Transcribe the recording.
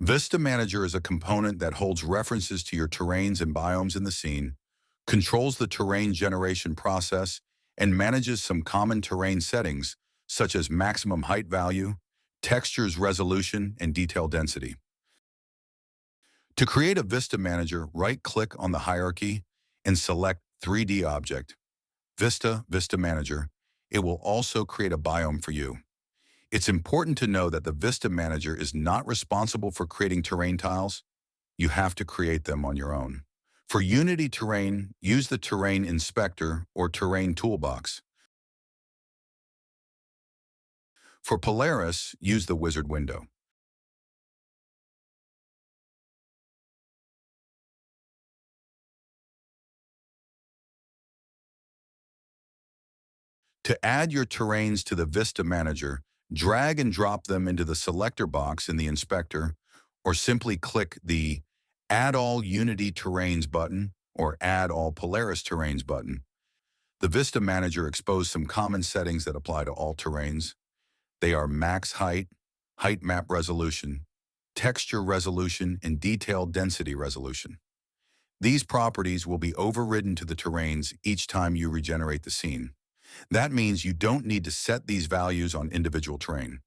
Vista Manager is a component that holds references to your terrains and biomes in the scene, controls the terrain generation process, and manages some common terrain settings, such as maximum height value, textures resolution, and detail density. To create a Vista Manager, right-click on the hierarchy and select 3D Object, Vista Manager. It will also create a biome for you. It's important to know that the Vista Manager is not responsible for creating terrain tiles. You have to create them on your own. For Unity Terrain, use the Terrain Inspector or Terrain Toolbox. For Polaris, use the Wizard window. To add your terrains to the Vista Manager, drag and drop them into the selector box in the inspector, or simply click the Add All Unity Terrains button or Add All Polaris Terrains button. The Vista Manager exposed some common settings that apply to all terrains. They are max height, height map resolution, texture resolution, and detail density resolution. These properties will be overridden to the terrains each time you regenerate the scene. That means you don't need to set these values on individual terrain.